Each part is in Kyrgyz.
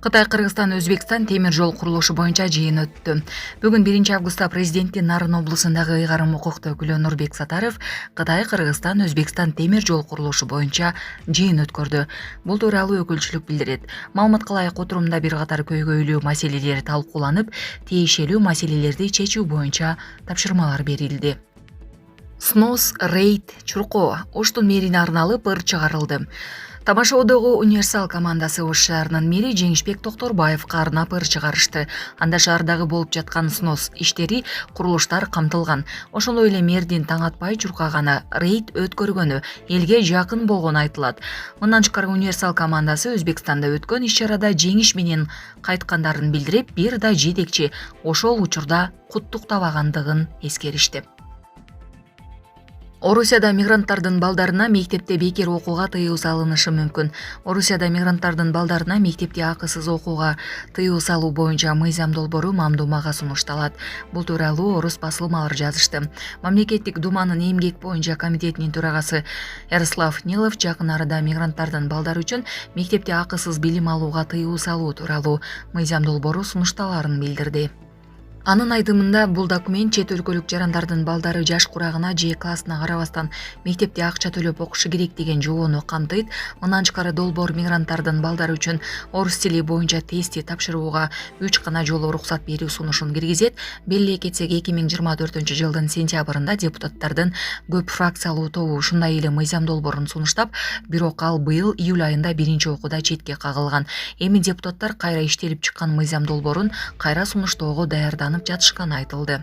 Кытай, Кыргызстан, Өзбекстан темир жол курулушу боюнча жыйын өттү. Бүгүн 1-августта президенттин Нарын облусундагы ыйгарым укуктуу өкүлү Нурбек Сатаров Кытай, Кыргызстан, Өзбекстан темир жол курулушу боюнча жыйын өткөрдү. Бул тууралуу өкүлчүлүк билдирет. Маалыматка ылайык отурумда бир катар көйгөйлүү маселелер талкууланып, тиешелүү маселелерди чечүү боюнча тапшырмалар берилди. Снос, рейд, чуркоо Оштун мэрине арналып ыр чыгарылды. Тамашоодогу универсал командасы Ош шаарынын мэри Жеңишбек Токторбаевга арнап ыр чыгарышты. Анда шаардагы болуп жаткан снос иштери, курулуштар камтылган. Ошондой эле мэрдин таң атпай чуркаганы, рейд өткөргөнү, элге жакын болгону айтылат. Мындан тышкары универсал командасы Өзбекстанда өткөн иш-чарада жеңиш менен кайткандарын билдирип, бир да жетекчи ошол учурда куттуктабагандыгын эскеришти. Орусияда мигранттардын балдарына мектепте бекер окууга тыюу салынышы мүмкүн. Орусияда мигранттардын балдарына мектепте акысыз окууга тыюу салуу боюнча мыйзам долбоору Мамдумага сунушталат. Бул тууралуу орус басылмалары жазышты. Мамлекеттик думанын эмгек боюнча комитетинин төрагасы Ярослав Нилов жакын арада мигранттардын балдары үчүн мектепте акысыз билим алууга тыюу салуу тууралуу мыйзам долбоору сунушталарын билдирди. Анын айтымында бул документ чет өлкөлүк жарандардын балдары жаш курагына же классына карабастан мектепте акча төлөп окушу керек деген жобону камтыйт. Мындан тышкары долбоор мигранттардын балдары үчүн орус тили боюнча тестти тапшырууга 3 гана жолу уруксат берүү сунушун киргизет. Белгилей кетсек, 2024-жылдын сентябрында депутаттардын көп фракциялуу тобу ушундай эле мыйзам долбоорун сунуштап, бирок ал быйыл июль айында биринчи окууда четке кагылган. Эми депутаттар кайра иштелип чыккан мыйзам долбоорун кайра сунуштоого даярданып жатышканы айтылды.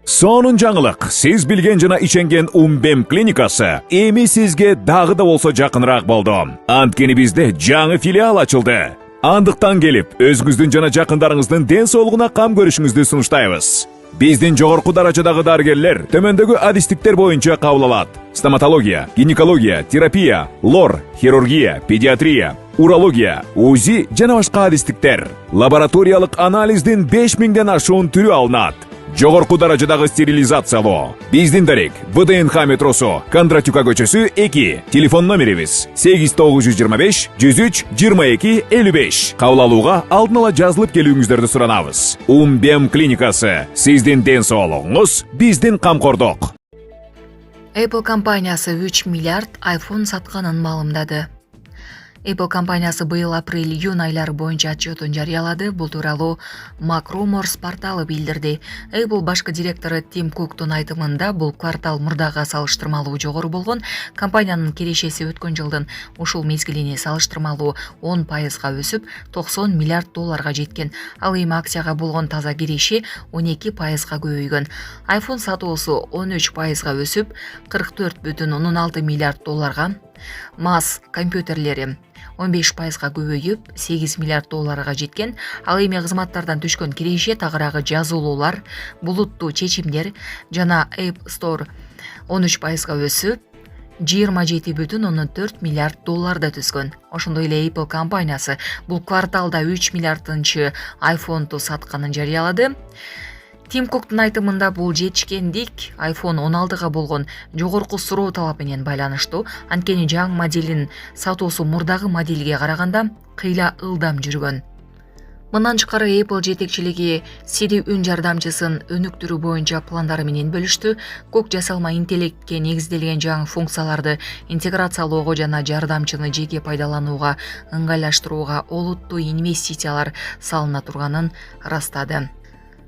Сонун жаңылык. Сиз билген жана иченген Умбем клиникасы эми сизге дагы да болсо жакыныраак болду. Анткени бизде жаңы филиал ачылды. Андыктан келип, өзүңүздүн жана жакындарыңыздын ден соолугуна кам көрүшүңүздү сунуштайбыз. Биздин жогорку даражадагы дарыгерлер төмөндөгү адистиктер боюнча кабыл алат: стоматология, гинекология, терапия, лор, хирургия, педиатрия, урология, УЗИ жана башка адистиктер. Лабораториялык анализдин 5000ден ашуун түрү алынат. Жогорку даражадагы стерилизациялоо. Биздин дарек ВДНХ метросу, Кондратюка көчөсү 2. Телефон номерибиз 8925 103 22 55. Кабыл алууга алдын ала жазылып келүүңүздөрдү суранабыз. Умбем клиникасы. Сиздин ден соолугуңуз, биздин камкордук. Apple компаниясы 3 миллиард iPhone сатканын маалымдады. Apple компаниясы быйыл апрель-июнь айлары боюнча отчетун жарыялады. Бул тууралуу MacRumors порталы билдирди. Apple башкы директору Тим Куктун айтымында бул квартал мурдага салыштырмалуу жогору болгон. Компаниянын кирешеси өткөн жылдын ушул мезгилине салыштырмалуу 10% өсүп, 90 миллиард долларга жеткен. Ал эми акцияга болгон таза киреши 12% көбөйгөн. iPhone сатуусу 13% өсүп, 44,6 миллиард долларга, Mass компьютерлери 15% көбөйүп, 8 миллиард долларга жеткен. Ал эми кызматтардан түшкөн киреше тагыраагы жазуулуулар, булуттуу чечимдер жана App Store 13% өсүп, 27,4 миллиард долларда түзгөн. Ошондой эле Apple компаниясы бул кварталда 3 миллиардынчы iPhone'ду сатканын жарыялады. Тим Куктун айтымында бул жетишкендик iPhone 16га болгон жогорку суроо талап менен байланыштуу. Анткени жаңы моделин сатуусу мурдагы модельге караганда кыйла ылдам жүргөн. Мындан тышкары Apple жетекчилиги Siri үн жардамчысын өнүктүрүү боюнча пландары менен бөлүштү. Көк жасалма интеллектке негизделген жаңы функцияларды интеграциялоого жана жардамчыны жеке пайдаланууга ыңгайлаштырууга олуттуу инвестициялар салына турганын ырастады.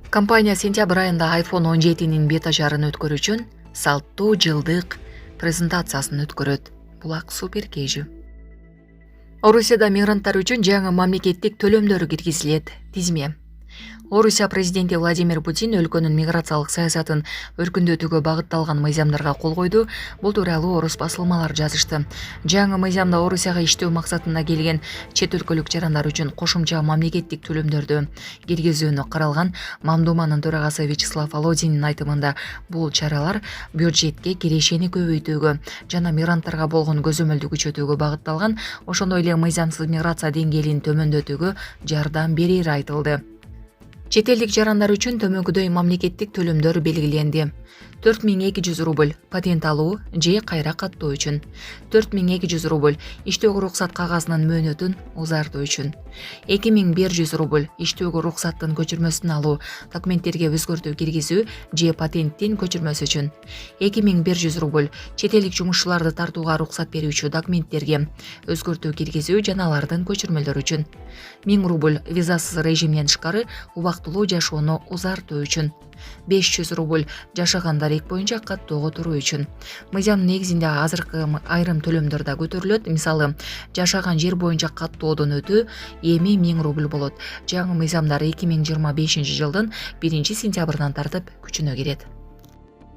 Компания сентябрь айында iPhone 17-нин бета-жарын өткөрүү үчүн салттуу жылдык презентациясын өткөрөт. Булак супер кежүү. Орусияда мигранттар үчүн жаңы мамлекеттик төлөмдөр киргизилет. Тизме. Орусия президенти Владимир Путин өлкөнүн миграциялык саясатын өркүндөтүүгө багытталган мыйзамдарга кол койду. Бул тууралуу орус басылмалары жазышты. Жаңы мыйзамда Орусияга иштөө максатында келген чет өлкөлүк жарандар үчүн кошумча мамлекеттик төлөмдөрдү киргизүүнү каралган. Мамдуманын төрагасы Вячеслав Володинин айтымында бул чаралар бюджетке кирешени көбөйтүүгө жана мигранттарга болгон көзөмөлдү күчөтүүгө багытталган. Ошондой эле мыйзамсыз миграция деңгээлин төмөндөтүүгө жардам берери айтылды. Чет элдик жарандар үчүн төмөнкүдөй мамлекеттик төлөмдөр белгиленди. 4200 рубль патент алуу же кайра каттоо үчүн, 4200 рубль иштөөгө уруксат кагазынын мөөнөтүн узартуу үчүн, 2100 рубль иштөөгө уруксаттын көчүрмөсүн алуу, документтерге өзгөртүү киргизүү же патенттин көчүрмөсү үчүн, 2100 рубль чет элдик жумушчуларды тартууга уруксат берүүчү документтерге өзгөртүү киргизүү жана алардын көчүрмөлөрү үчүн, 1000 рубль визасыз режимден тышкары убактылуу жашоону узартуу үчүн, 500 рубль жашаган дарек боюнча каттоого туруу үчүн. Мыйзам негизинде азыркы айрым төлөмдөр да көтөрүлөт. Мисалы, жашаган жер боюнча каттоодон өтүү эми 1000 рубль болот. Жаңы мыйзамдар 2025 жылдын 1 сентябрынан тартып күчүнө кирет.